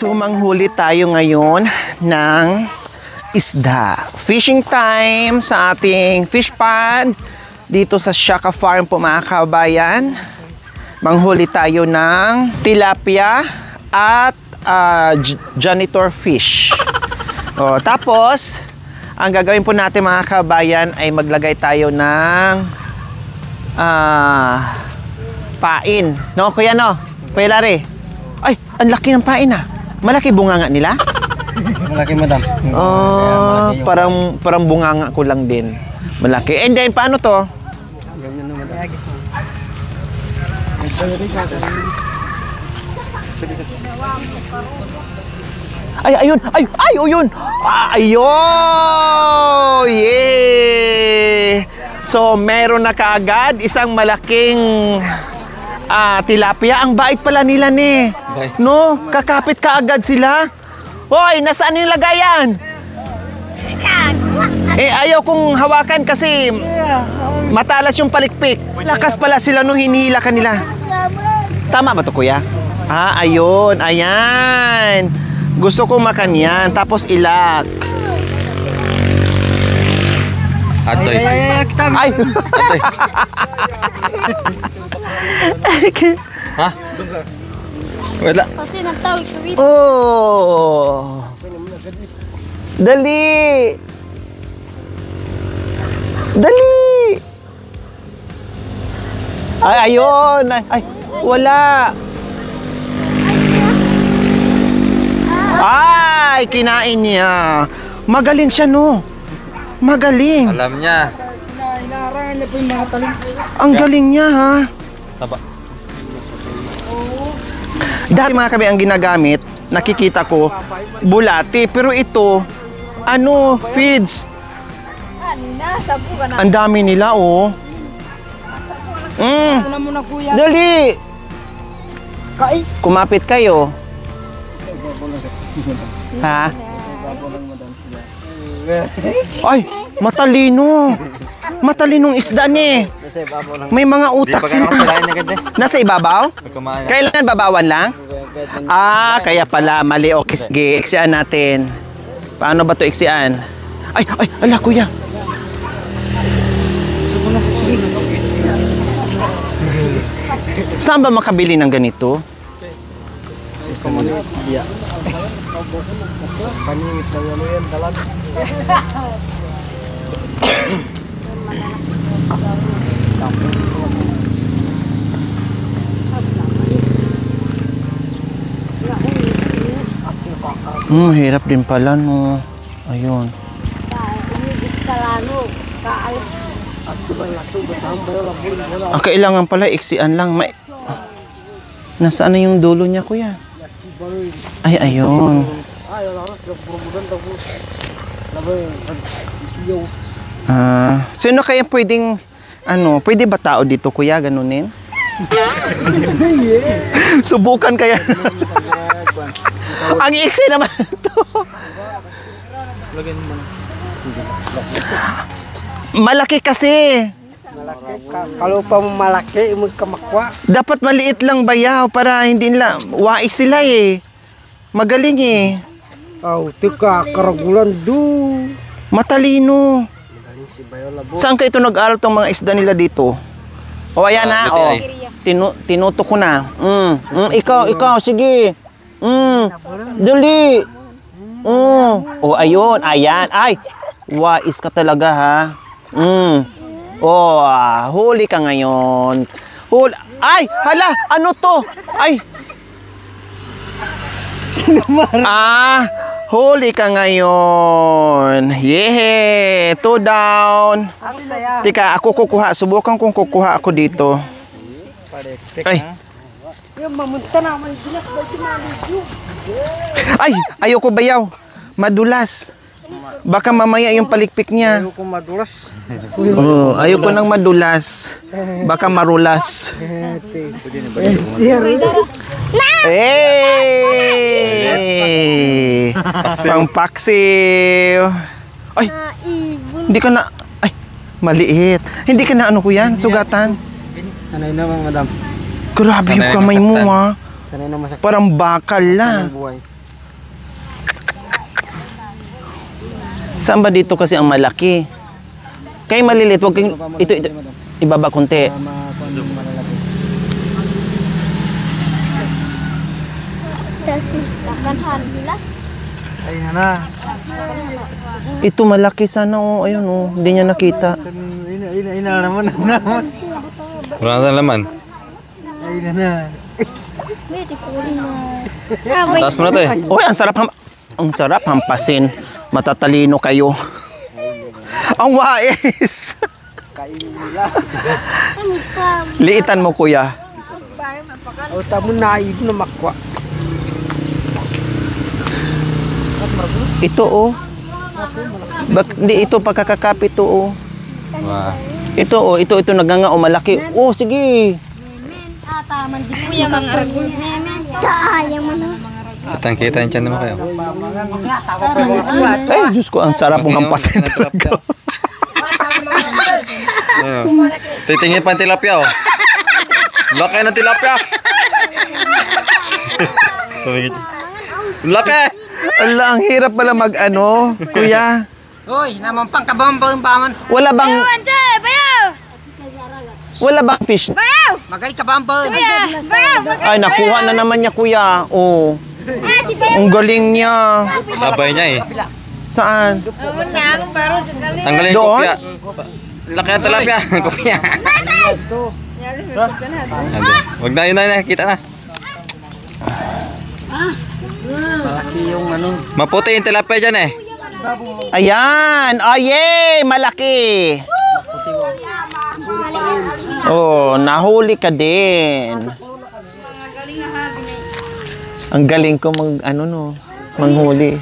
So manghuli tayo ngayon ng isda. Fishing time sa ating fish pond dito sa Shaka Farm po mga kabayan. Manghuli tayo ng tilapia at janitor fish. O, tapos, ang gagawin po natin mga kabayan ay maglagay tayo ng pain. No, kuya no? Kuya Larry. Ay, ang laki ng pain ah. Malaki bunganga nila? Malaki, madam. Oh, parang bunganga ko lang din. Malaki. And then, paano to? Ganyan naman, madam. Ay, ayun! Ay, ayun! Ayun! Yeah! So, meron na kaagad isang malaking tilapia. Ang bait pala nila ni. No? Kakapit kaagad sila. Hoy, nasaan yung lagayan? Eh, ayaw kong hawakan kasi matalas yung palikpik. Lakas pala sila nung hinihila kanila. Tama ba to, kuya? Ayun. Ayan. Gusto ko makan yan. Tapos ilak. Atoy. Ay! Ha? Wala. Kasi nagtawid ko dito. Oh! Dali! Dali! Ay, ayun! Ay, wala! Ay, kinain niya. Magaling siya, no? Magaling. Alam niya. Inarangan niya po yung mga talim. Ang galing niya, ha? Taba. Dahil mga kabi ang ginagamit, nakikita ko, bulati. Pero ito, feeds. Sabu ka na. Ang dami nila, oh. Ano mo na kuya? Dali! Kai. Kumapit kayo. Ha? Ay, matalino. Matalinong isda ni. May mga utak sila. Nasa ibabaw? Kailangan babawan lang? Kaya pala mali. O, iksian natin. Paano ba to iksian? Ay, ala kuya. Saan ba makabili ng ganito? Paningit na ano yan, talag. Hirap din pala, no. Ayun. Kailangan pala iksian lang. Nasaan na yung dulo niya, kuya? Ay, ayun. Sino kaya pwedeng, pwede ba tao dito, kuya, ganunin? Subukan kaya. Ang iksi naman ito. Malaki kasi. Kalau pa mo malaki, magkamakwa. Dapat maliit lang bayaw para hindi nila, wais sila eh. Magaling eh. Tika, karagulan do. Matalino. Saan ka ito nag-aral tong mga isda nila dito? O ayan na, tinuto ko na. Ikaw, sige. Dali. O ayun, ayan. Ay, wais ka talaga ha. Huli ka ngayon. Ay, hala, ano to? Ay. Huli ka ngayon. Yeah, 2 down. Tika, ako kukuha. Subukan kong kukuha ako dito. Ay. Ay, ayoko bayaw. Madulas. Baka mamaya yung palikpik niya. Ayoko madulas. Ayoko nang madulas. Baka marulas. Hey! Pang paksiw. Ay! Hindi ka na... Ay! Maliit. Hindi ka na kuya? Sugatan? Sanay naman, madam. Grabe yung kamay mo, ha? Sanay naman sa Parang bakal na. buhay. Saan ba dito kasi ang malaki? Kay maliliit, wag kang ito ibaba konti. Tas makanhan nila. Ayun na. Ito malaki sana oh, ayun oh, hindi niya nakita. Ina naman. Wala na laman. Ayun na. Wait, ikunin mo. Taas mo na tayo. Oy, ang sarap hampasin. Matatalino kayo. Ang wais. Liitan mo kuya. O tamo naib na makwa. Ito oh. Hindi ito pagkakakapit to oh. Wow. Ito oh, ito naganga o malaki. Oh, sige. Ata man di kuya mga aragul. Kaya mo na. Kitang-kita yung tiyan mo kayo. Ay, Diyos ko, ang sarap mong hampasin talaga. Titingin pa yung tilapia oh. Laki ng tilapia. Laki! Ala, ang hirap pala mag-ano, kuya. Hoy, naman pang kabambang paman. Wala bang fish? Magaling kabambang. Ay, nakuha na naman niya, kuya. Oh. Ang galing niya. Labay niya eh. Saan? Tanggalin yung Doon? kopya. Laki ng tilapia. Kopya. Wag na yun na. Kita na. Malaki yung ano. Maputi yung tilapia dyan eh. Ayan. Oh, yay! Malaki. Oh, nahuli ka din. Ang galing ko manghuli.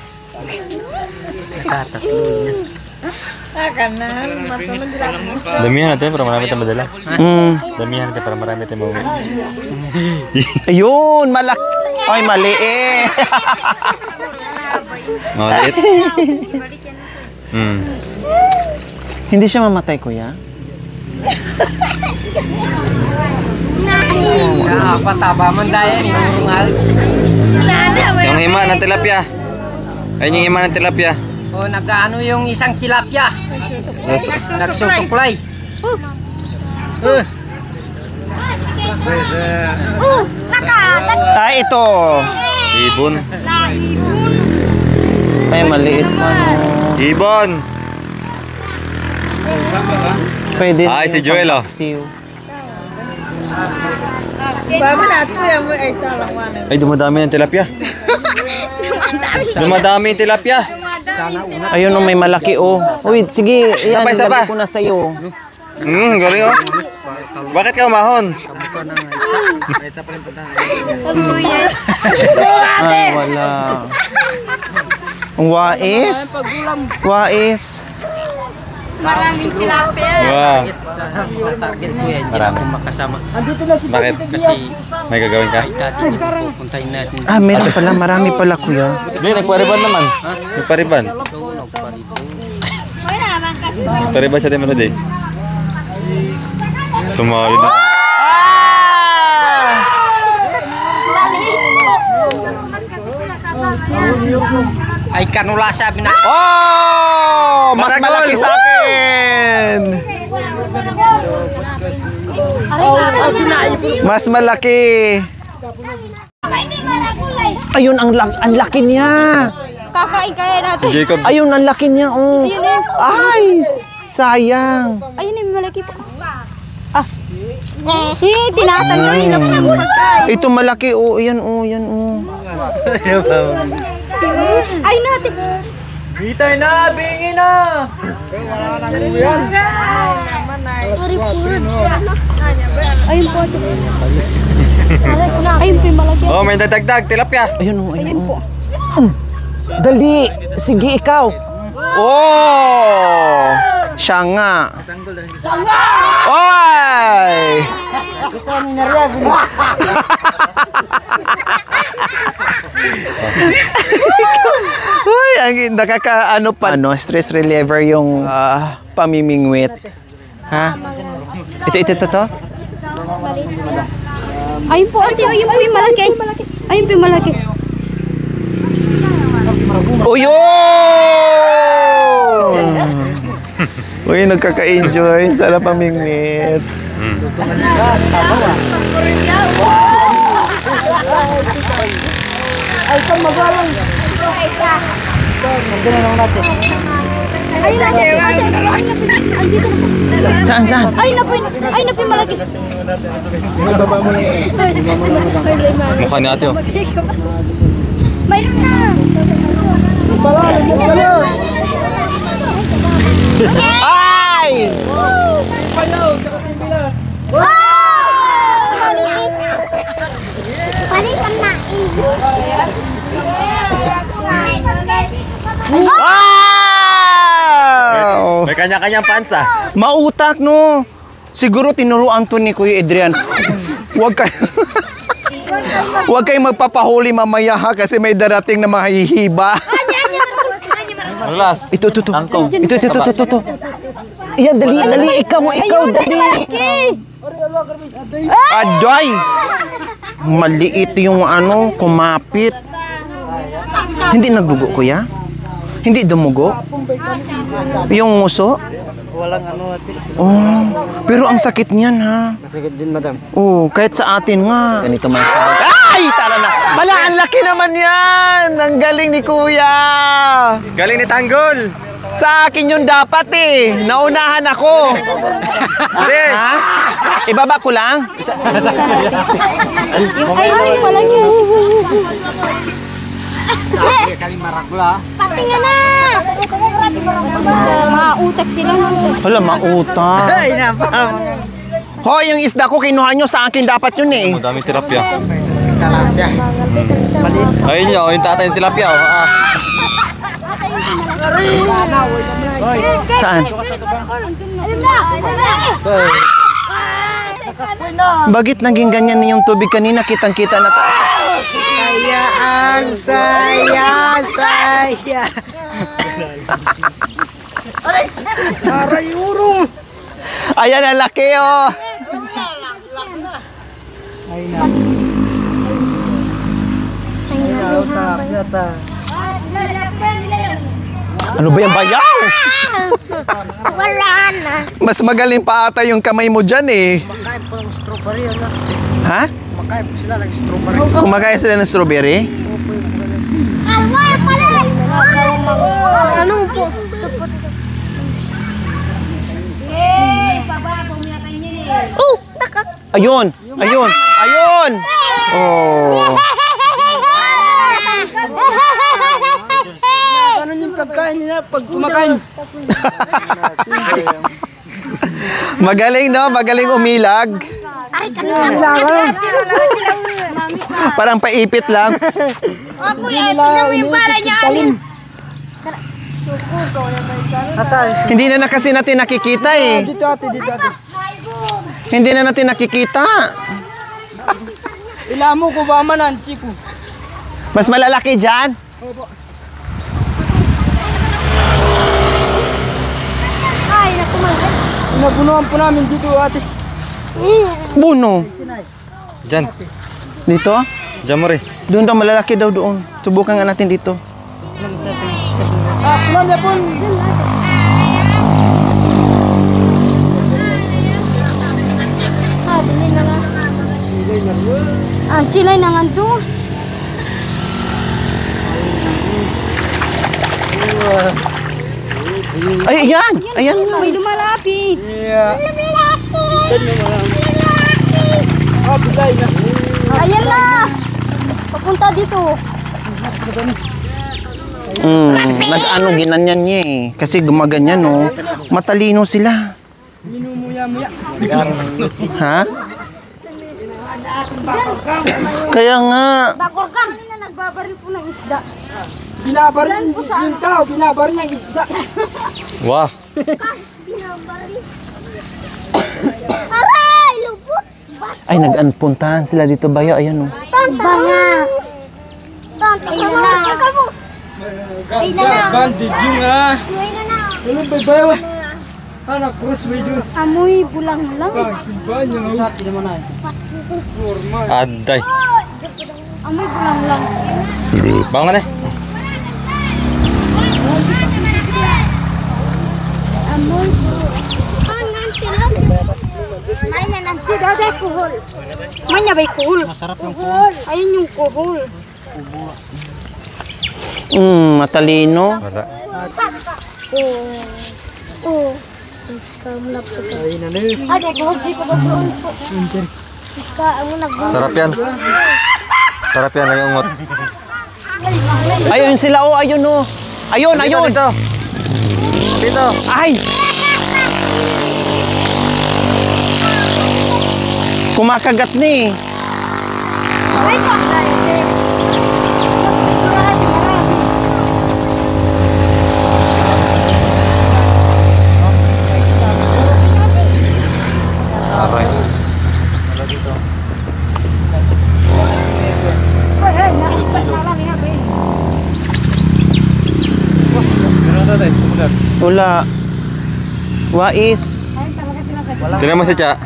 Damihan natin para marami tayong madala. Damihan natin para marami tayong mauwi. Ayun, malaki. Ay, maliit. Maliit. Hindi siya mamatay, kuya? Pataba man daya yung Yung hima ng tilapia. Ayun yung hima ng tilapia. O nagano yung isang tilapia. Nagsusuklay. Ay, ito. Ibon. Ay, maliit pa, no. Ibon. Pwede Ay, si Joel, oh. Paksiw. Ay, dumadami yung tilapia. Dumadami yung tilapia. Ayun, oh, may malaki, oh. Uy, sige. Yan, Isa pa. lagay ko na sa'yo. Galing oh. Bakit ka umahon? Ay, wala. Ang wais. Wais. Maraming tilapia. Wow. Sa target ko yan. Hindi Marami. ako makasama. Bakit? Kasi May gagawin ka? dati pupuntahin natin. Ah, meron pala. Marami pala, kuya. Hindi, nagpariban naman. Nagpariban. Wala naman kasi. Nagpariban siya tayo day. Sumali na. Ay kanula sabi na. Oh! Mas malaki sa akin! Mas malaki. Ayun, ang laki niya. Kakain kaya Si natin. Jacob. Ayun, ang laki niya, oh. Ayun eh. Ay, sayang. Ayun eh, malaki po. Ah. Tinatanggal nila po ng pagkain. Ito malaki, oh. Yan, oh, yan, oh. Ay natin. Bitay na, bingin na. Sorry po. Ayun po. Ayun po yung malaki. Oh, may dadagdag. Tilapia. Ayun, oh, ayun, oh. Dali. Sige, ikaw. Oh! Siya nga. Oy! Uy, ang nakakaano pa. Ano, stress reliever yung pamimingwit. Ha? Ito to? Ayun po, ate. Ayun po yung malaki. Ayun po yung malaki. Oh, yun! Uy, nagkaka-enjoy. Sarap ang mingmit. Saan, saan? Ay, napoy malaki. Mukha ni ate oh. Mayroon na. Ay! Palitan na. Wow! May kanya-kanyang pansa. Mautak, no? Siguro tinuruan to ni Kuya Adrian. Huwag kayo... Huwag kayong magpapahuli mamaya ha kasi may darating na mahihiba. Alas. Ito. Tangkong. Ito. Yan, dali. Ikaw, dali. Aday! Maliit yung kumapit. Hindi nagdugo, kuya? Hindi dumugo? Yung nguso? Walang ate. Oh, pero ang sakit niyan, ha? Masakit din, madam. Oh, kahit sa atin nga. Ganito man. Ay, tara na. Bala, ang laki naman yan. Ang galing ni kuya. Galing ni Tanggol. Sa akin yun dapat eh. Naunahan ako. Hindi. Ha? Ibaba ko lang? Yung ay malaki. Pati nga na. Mautak sila. Hala, mauta. Hoy, yung isda ko kinuha nyo sa akin dapat yun eh. Madaming tilapia. Ayun niya, yung tatay ng tilapia oh. Saan? Bakit naging ganyan yung tubig kanina? Kitang-kita na tayo. Ang saya. Aray, urong. Ayan, ang laki oh. Ano ba yung bayaw? Wala na. Mas magaling pa ata yung kamay mo dyan eh. Makain po ng strawberry. Ha? Makain po sila ng strawberry. Kumakain sila ng strawberry? Alwar pala. Ano po? Baba, pumiyakan niya eh. Oh, taka. Ayun! Oh. Ano yung pagkain nila pag kumakain? Magaling no? Magaling umilag. Ay, kanina. Parang paipit lang. Ako yan, tingnan mo yung pala niya, Alin. Hindi na kasi natin nakikita eh. Dito ate. Hindi na natin nakikita. Ilamo ko ba manan, chiko? Mas malalaki dyan. Ay, nakumagal. Nabunuhan po namin dito ate. Buno. Diyan. Dito? Diyan mo rin. Doon daw, malalaki daw doon. Subukan nga natin dito. Pulang niya po. Sabi nila nga. Sila'y nanganto. Ay, ayan! Ayan nga. May lumalapit. Yeah. Lumalapit. Bilay na. Ayan na. Papunta dito. Nag-ano, ginanyan niya eh. Kasi gumaganyan no. Matalino sila. Minumuya-muya. Ha? Kaya nga. Bakor ka. Kanina nagbabaril po ng isda. Binabaril yung tao, binabaril yung isda. Wah. Aray! Lupot! Ay, nag-puntahan sila dito bayo. Ayan oh. Tanta nga. Tanta na na. Ay na na. Bandit yun ah. Ay na na. Ano ba bayo? Anak, cross way doon. Amoy bulang lang. Simpan yun. Sati naman ay. Aday. Amoy bulang lang. Bangan eh. Amoy bulang. Ay, kuhol. Manya ba'y kuhol? Masarap yung kuhol. Ayun yung kuhol. Matalino. Wala. Oo. Ay, kuhol si kuhol po. Sarap yan. Sarap yan, yung ungot. Ayun sila, oh, ayun, oh. Ayun, ayun. Dito. Ay! Kumakagat ni. Aray. Wala. Wais. Tingnan mo si Cha.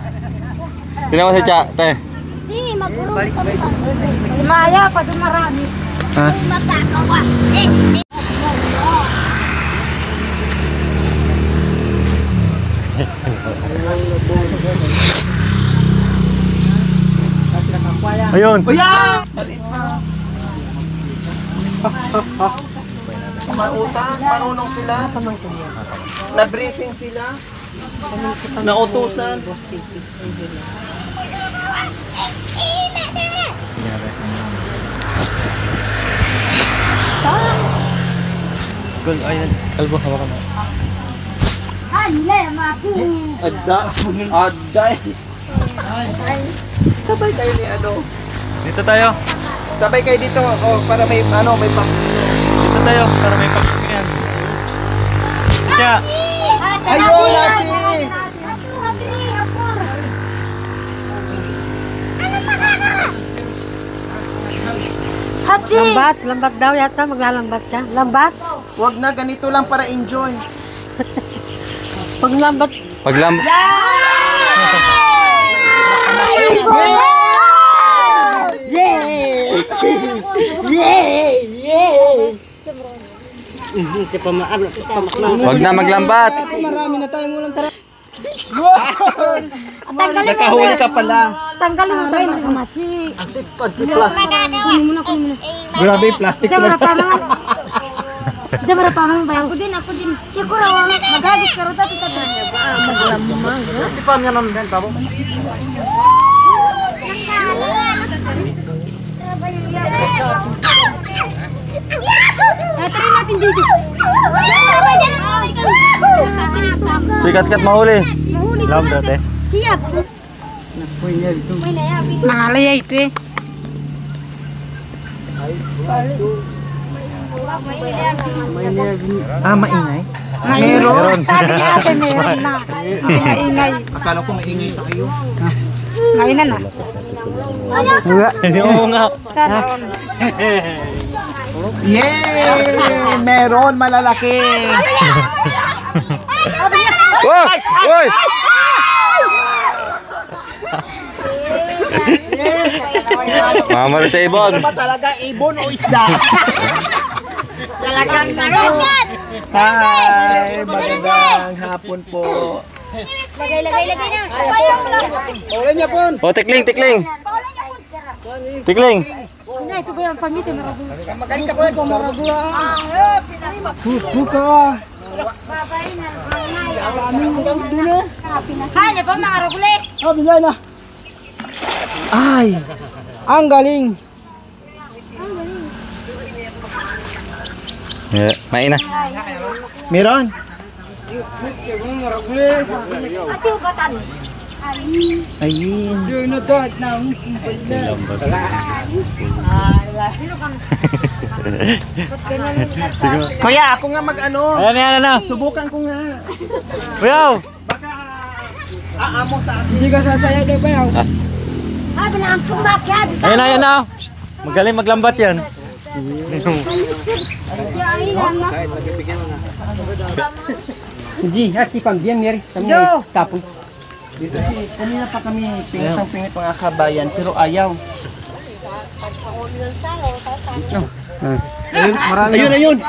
Tingnan mo si Cha, te. Di, magurong kami. Maya, pa doon marami. Ha? Matakawa. Ayun. Mautang, marunong sila. Na-briefing sila. Nautusan. Gol, ayun. Kalbo, hawakan mo. Adda. Adda. Sabay kayo ni ano. Dito tayo. Sabay kayo dito, oh, para may ano, may pang... Dito tayo, para may pagpapingan. Cha. Ayun, Lachi! Hachi! Lambat daw yata, maglalambat ka. Lambat? Wag na, ganito lang para enjoy. Pag lambat, Paglam... Wag na maglambat. marami na tayong ulang tara. Nakahuli ka pala. Tanggalin mo tayo ng kamachi. Plastic. Kunin mo na, kunin mo na. Grabe, plastic Diyan lang. mara pa naman. Diyan mara pa naman ba? Ako din, ako din. Kaya ko raw, magagis ka rin dati tabi. Maglamang. Di pa niya naman din, pabo. Eh, try natin dito. Sikat-kat mahuli. Mahuli Lam dati. Hiyap. May nayabit. Mahalaya ito eh. Maingay? Meron. Sabi niya ate, meron na. Maingay. Akala ko maingay tayo. Ngayon na na. Oo nga. Sana. Yay! Meron malalaki. Woy! Woy! Mamalo sa ibon. Ano ba talaga, ibon o isda? Talagang meron. Hi! Magandang hapon po. Lagay na. Payang lang. Paulan niya po. Oh, tikling, tikling. Tikling. Hindi, ito ba yung pamit? Magaling ka po. Kaya ba mga raguli? Bigay na. Ay! Ang galing. Yeah, main na. Meron? Ati ubatan. Ayun. Yun na dot na. Kuya, ako nga mag-ano. Ayan na. Subukan ko nga. Uyaw! Baka aamo sa akin. Hindi ka sasaya din ba yaw? Sabi na ang kumakyan. Ayan na. Magaling maglambat yan. Hindi, hati pang biyan meri. Kami tapon. Dito kanina pa kami pingsang-pingit mga kabayan, pero ayaw. Ayun, ayun!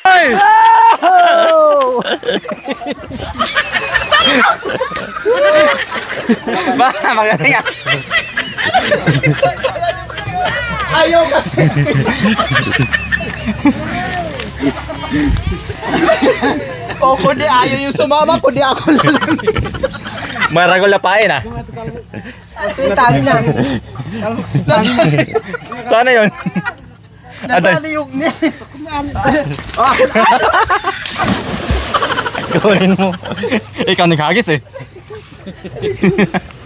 Ay! Ba, magaling ah. Ayaw kasi. O kundi ayaw yung sumama, kundi ako lang. Maragol na pain ah. Tali na. Sana yun? Nasali yung ni. Gawin mo. Ikaw naghagis eh.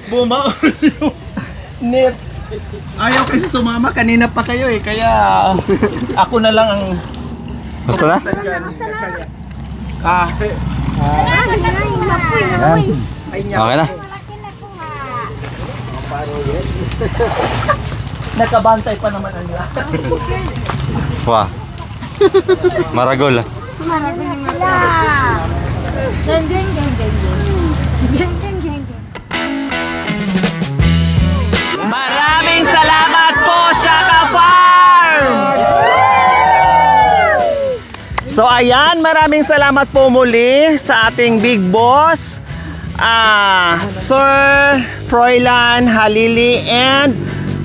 Bumaon yung net. Ayaw kasi sumama, kanina pa kayo eh. Kaya ako na lang ang Basta na? Okay na. nakabantay pa naman ang lahat. Wah. Maragol ah. Geng, geng, geng, geng, geng. Geng, geng, geng, geng. Maraming salamat po, Shaka Farm! So ayan, maraming salamat po muli sa ating big boss, Sir Froilan Halili and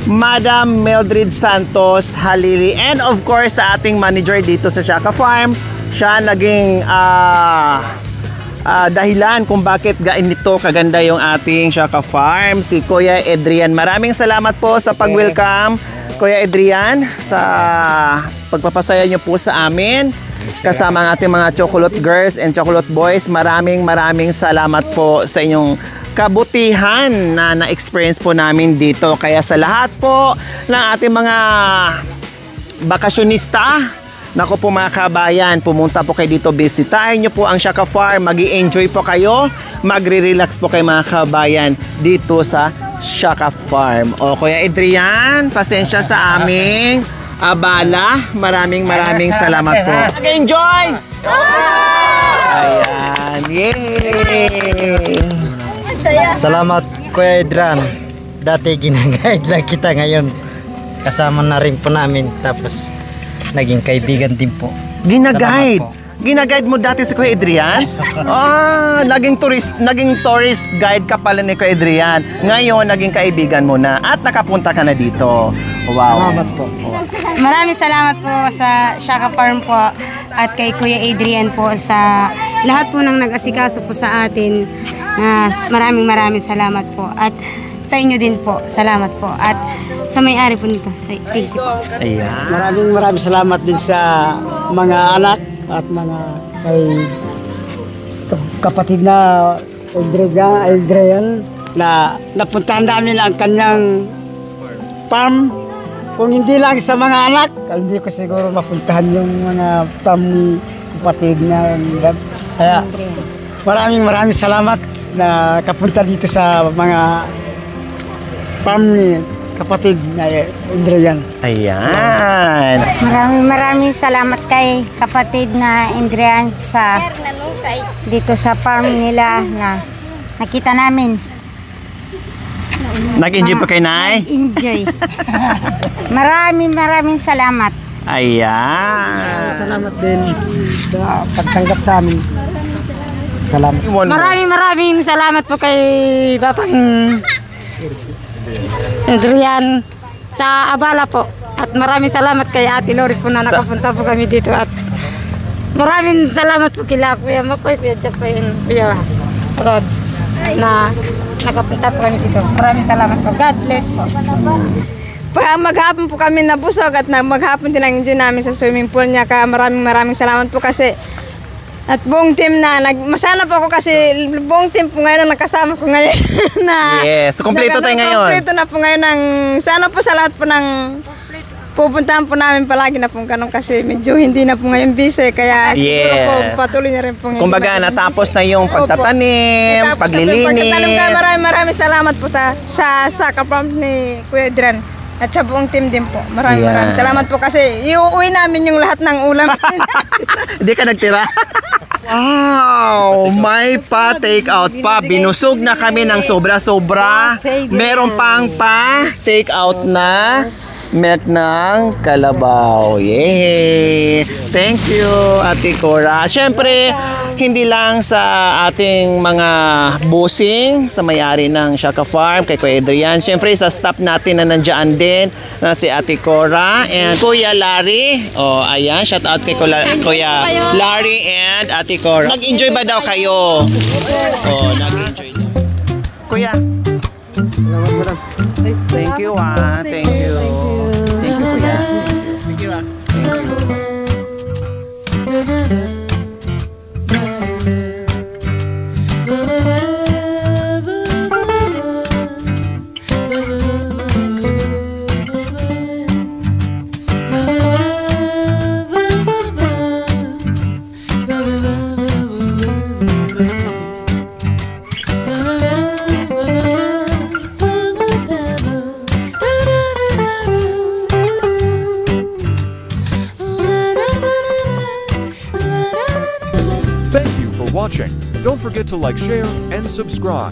Madam Mildred Santos Halili. And of course, sa ating manager dito sa Shaka Farm, siya naging dahilan kung bakit ganito kaganda yung ating Shaka Farm, si Kuya Adrian. Maraming salamat po sa pag-welcome, Kuya Adrian, sa pagpapasaya niyo po sa amin kasama ang ating mga chocolate girls and chocolate boys. Maraming salamat po sa inyong kabutihan na na-experience po namin dito. Kaya sa lahat po ng ating mga bakasyonista, naku po mga kabayan, pumunta po kayo dito, bisitahin nyo po ang Shaka Farm, mag-i-enjoy po kayo, magre-relax po kayo mga kabayan dito sa Shaka Farm. O Kuya Adrian, pasensya sa aming abala. Maraming salamat po. Mag-enjoy! Ayan, yay! Salamat Kuya Adrian. Dati ginaguide lang kita, ngayon kasama na rin po namin, tapos naging kaibigan din po. Ginaguide. Ginaguide mo dati si Kuya Adrian? Naging tourist guide ka pala ni Kuya Adrian. Ngayon, naging kaibigan mo na at nakapunta ka na dito. Wow. Salamat po. Maraming salamat po sa Shaka Farm po at kay Kuya Adrian po sa lahat po ng nag-asikaso po sa atin. Maraming salamat po at sa inyo din po, salamat po at sa may-ari po nito, thank you po. Ayan. Maraming salamat din sa mga anak at mga kapatid na Adrian na napuntahan namin ang kanyang farm. Kung hindi lang sa mga anak, hindi ko siguro mapuntahan yung mga farm ni kapatid na kaya maraming salamat na kapunta dito sa mga farm ni kapatid na Adrian. Ayan. Maraming salamat kay kapatid na Adrian sa dito sa farm nila na nakita namin. Nag-enjoy pa kayo, Nay? Enjoy. Maraming salamat. Ayan. Salamat din sa pagtanggap sa amin. Salamat. Maraming salamat po kay Bapang Adrian sa abala po. At maraming salamat kay Ate Lori po na nakapunta po kami dito. At maraming salamat po kila Kuya Makoy, Kuya Jack, Kuya Rod na nakapunta po kami dito. Maraming salamat po. God bless po. Maghapon po kami nabusog at maghapon din ang enjoy namin sa swimming pool niya. Kaya maraming salamat po kasi at buong team na masana po ako kasi buong team po ngayon ang nakasama ko ngayon na Yes, kumpleto tayo ngayon. Kumpleto na po ngayon ng sana po sa lahat po ng pupuntahan po namin palagi na pong ganun kasi medyo hindi na po ngayon busy kaya siguro po patuloy na rin po ngayon. Kumbaga natapos na yung pagtatanim, paglilinis. Maraming salamat po sa Shaka Farm ni Kuya Adrian at sa buong team din po. Maraming salamat po kasi iuwi namin yung lahat ng ulam. Hindi ka nagtira? Wow! May pa-take out pa. Binusog na kami ng sobra-sobra. Meron pang pa-take out na milk ng kalabaw. Yay! Thank you, Ate Cora. Siyempre, hindi lang sa ating mga busing, sa may-ari ng Shaka Farm, kay Kuya Adrian. Siyempre, sa staff natin na nandiyan din, na si Ate Cora and Kuya Larry. Oh, ayan, shout out kay Kuya Larry and Ate Cora. Nag-enjoy ba daw kayo? Oh, nag-enjoy. Kuya. Thank you, ah. Thank you. Thank you, Kuya. Thank you, ah. Thank you. Thank you for watching. Don't forget to like, share, and subscribe.